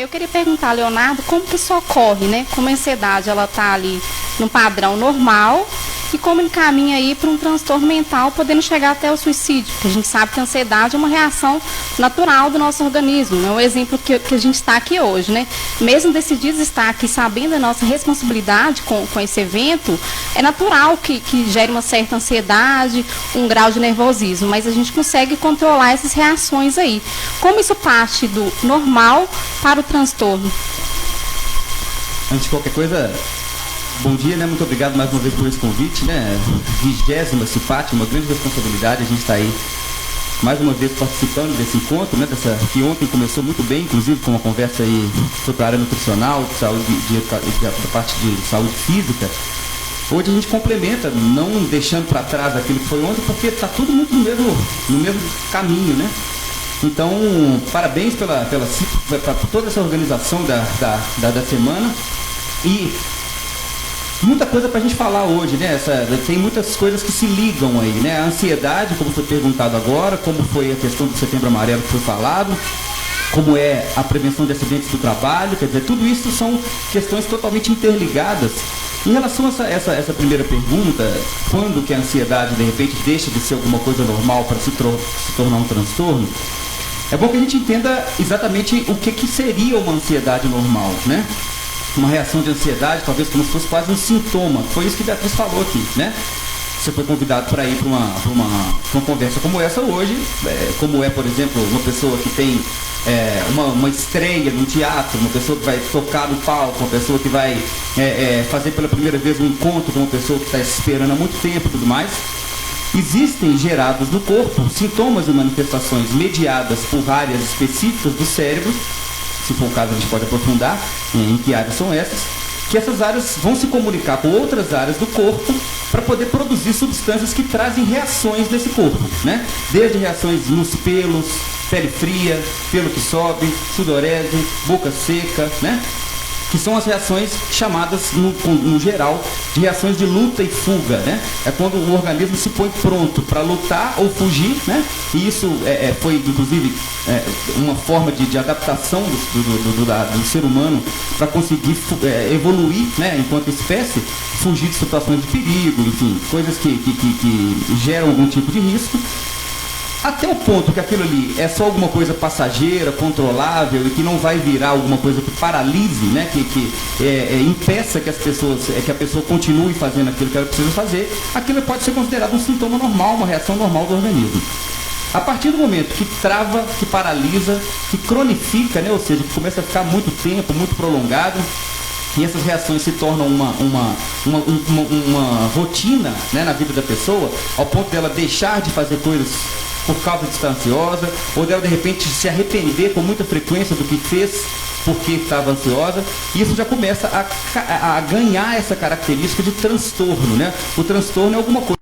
Eu queria perguntar, Leonardo, como que isso ocorre, né? Como a ansiedade, ela está ali num padrão normal e como encaminha aí para um transtorno mental, podendo chegar até o suicídio. Porque a gente sabe que a ansiedade é uma reação natural do nosso organismo. É um exemplo que a gente está aqui hoje, né? Mesmo decididos estar aqui sabendo da nossa responsabilidade com esse evento, é natural que gere uma certa ansiedade, um grau de nervosismo, mas a gente consegue controlar essas reações aí. Como isso parte do normal para o transtorno? Antes de qualquer coisa, bom dia, né? Muito obrigado mais uma vez por esse convite, né? 20ª CIPAT, uma grande responsabilidade. A gente está aí mais uma vez participando desse encontro, né? Que ontem começou muito bem, inclusive com uma conversa aí sobre a área nutricional, da parte de saúde física. Hoje a gente complementa, não deixando para trás aquilo que foi ontem, porque está todo mundo no mesmo caminho, né? Então, parabéns pela toda essa organização da semana. E muita coisa para a gente falar hoje, né? Tem muitas coisas que se ligam aí, né? A ansiedade, como foi perguntado agora, como foi a questão do Setembro Amarelo que foi falado, como é a prevenção de acidentes do trabalho, quer dizer, tudo isso são questões totalmente interligadas. Em relação a essa primeira pergunta, quando que a ansiedade, de repente, deixa de ser alguma coisa normal para se tornar um transtorno, é bom que a gente entenda exatamente o que seria uma ansiedade normal, né? Uma reação de ansiedade, talvez como se fosse quase um sintoma. Foi isso que a Beatriz falou aqui, né? Você foi convidado para ir para uma conversa como essa hoje, como é, por exemplo, uma pessoa que tem uma estreia no teatro, uma pessoa que vai tocar no palco, uma pessoa que vai fazer pela primeira vez um encontro com uma pessoa que está esperando há muito tempo e tudo mais. Existem gerados no corpo sintomas e manifestações mediadas por áreas específicas do cérebro. Se for o caso, a gente pode aprofundar em que áreas são essas, que essas áreas vão se comunicar com outras áreas do corpo para poder produzir substâncias que trazem reações nesse corpo, né? Desde reações nos pelos, pele fria, pelo que sobe, sudorese, boca seca, né? Que são as reações chamadas, no geral, de reações de luta e fuga, né? É quando o organismo se põe pronto para lutar ou fugir, né? E isso foi, inclusive, uma forma de adaptação do ser humano para conseguir evoluir, né? Enquanto espécie, fugir de situações de perigo, enfim, coisas que geram algum tipo de risco. Até o ponto que aquilo ali é só alguma coisa passageira, controlável e que não vai virar alguma coisa que paralise, né? Que impeça que a pessoa continue fazendo aquilo que ela precisa fazer, aquilo pode ser considerado um sintoma normal, uma reação normal do organismo. A partir do momento que trava, que paralisa, que cronifica, né? Ou seja, que começa a ficar muito tempo, muito prolongado, e essas reações se tornam uma rotina, né, na vida da pessoa, ao ponto dela deixar de fazer coisas por causa de estar ansiosa, ou dela de repente se arrepender com muita frequência do que fez porque estava ansiosa, e isso já começa a ganhar essa característica de transtorno, né? O transtorno é alguma coisa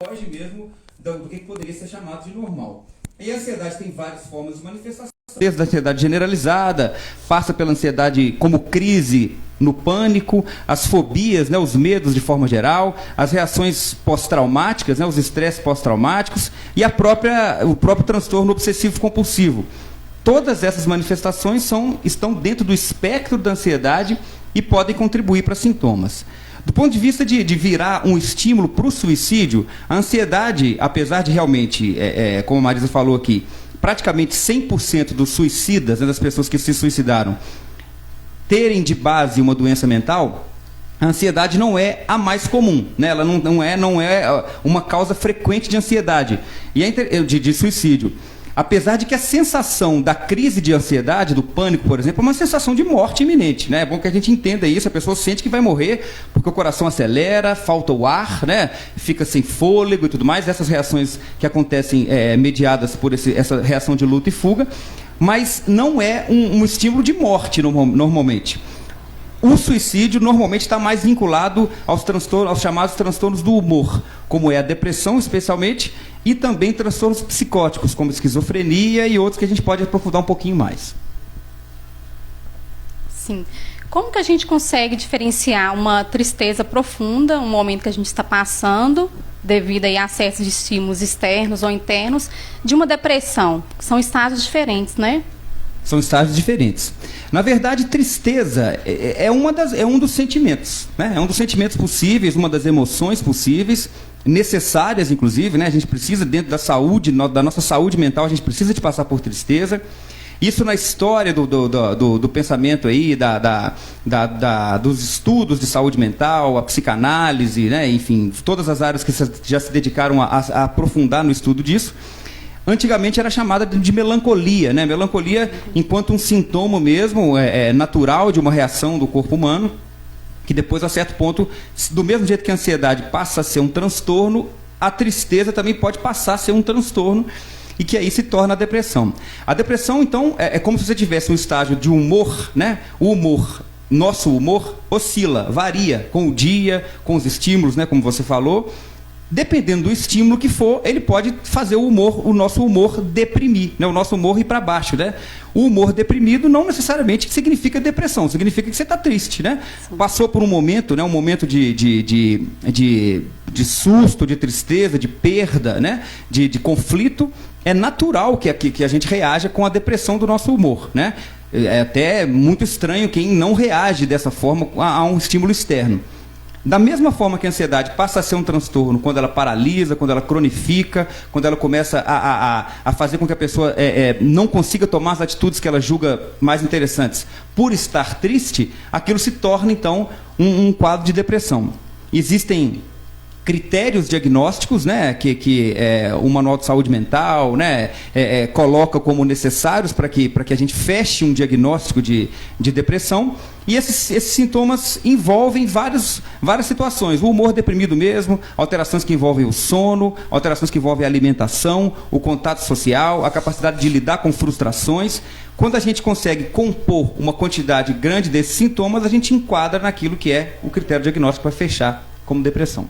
que foge mesmo do que poderia ser chamado de normal. E a ansiedade tem várias formas de manifestação. Desde a ansiedade generalizada, passa pela ansiedade como crise no pânico, as fobias, né, os medos de forma geral, as reações pós-traumáticas, né, os estresses pós-traumáticos e o próprio transtorno obsessivo-compulsivo. Todas essas manifestações estão dentro do espectro da ansiedade e podem contribuir para sintomas. Do ponto de vista de virar um estímulo para o suicídio, a ansiedade, apesar de realmente, como a Marisa falou aqui, praticamente 100% dos suicidas, né, das pessoas que se suicidaram, terem de base uma doença mental, a ansiedade não é a mais comum, né? Ela não é uma causa frequente de ansiedade e de suicídio. Apesar de que a sensação da crise de ansiedade, do pânico, por exemplo, é uma sensação de morte iminente, né? É bom que a gente entenda isso, a pessoa sente que vai morrer porque o coração acelera, falta o ar, né? Fica sem fôlego e tudo mais, essas reações que acontecem mediadas por essa reação de luta e fuga, mas não é um estímulo de morte normalmente. O suicídio normalmente está mais vinculado aos chamados transtornos do humor, como é a depressão especialmente, e também transtornos psicóticos, como esquizofrenia e outros que a gente pode aprofundar um pouquinho mais. Sim. Como que a gente consegue diferenciar uma tristeza profunda, um momento que a gente está passando, devido a acesso de estímulos externos ou internos, de uma depressão? São estágios diferentes, né? São estágios diferentes. Na verdade, tristeza é um dos sentimentos, né? É um dos sentimentos possíveis, uma das emoções possíveis, necessárias, inclusive, né? A gente precisa, dentro da saúde, da nossa saúde mental, a gente precisa de passar por tristeza. Isso na história do pensamento aí, dos estudos de saúde mental, a psicanálise, né? Enfim, todas as áreas que já se dedicaram a aprofundar no estudo disso. Antigamente era chamada de melancolia, né? Melancolia enquanto um sintoma mesmo, natural de uma reação do corpo humano, que depois, a certo ponto, do mesmo jeito que a ansiedade passa a ser um transtorno, a tristeza também pode passar a ser um transtorno, e que aí se torna a depressão. A depressão, então, é como se você tivesse um estágio de humor, né? O humor, nosso humor, oscila, varia com o dia, com os estímulos, né? Como você falou. Dependendo do estímulo que for, ele pode fazer o nosso humor deprimir, né? O nosso humor ir para baixo, né? O humor deprimido não necessariamente significa depressão, significa que você está triste, né? Passou por um momento, né? Um momento de susto, de tristeza, de perda, né? De conflito. É natural que a gente reaja com a depressão do nosso humor, né? É até muito estranho quem não reage dessa forma a um estímulo externo. Da mesma forma que a ansiedade passa a ser um transtorno quando ela paralisa, quando ela cronifica, quando ela começa a fazer com que a pessoa não consiga tomar as atitudes que ela julga mais interessantes por estar triste, aquilo se torna, então, um quadro de depressão. Existem critérios diagnósticos, né, que o Manual de Saúde Mental, né, coloca como necessários para que a gente feche um diagnóstico de depressão. E esses sintomas envolvem várias situações. O humor deprimido mesmo, alterações que envolvem o sono, alterações que envolvem a alimentação, o contato social, a capacidade de lidar com frustrações. Quando a gente consegue compor uma quantidade grande desses sintomas, a gente enquadra naquilo que é o critério diagnóstico para fechar como depressão.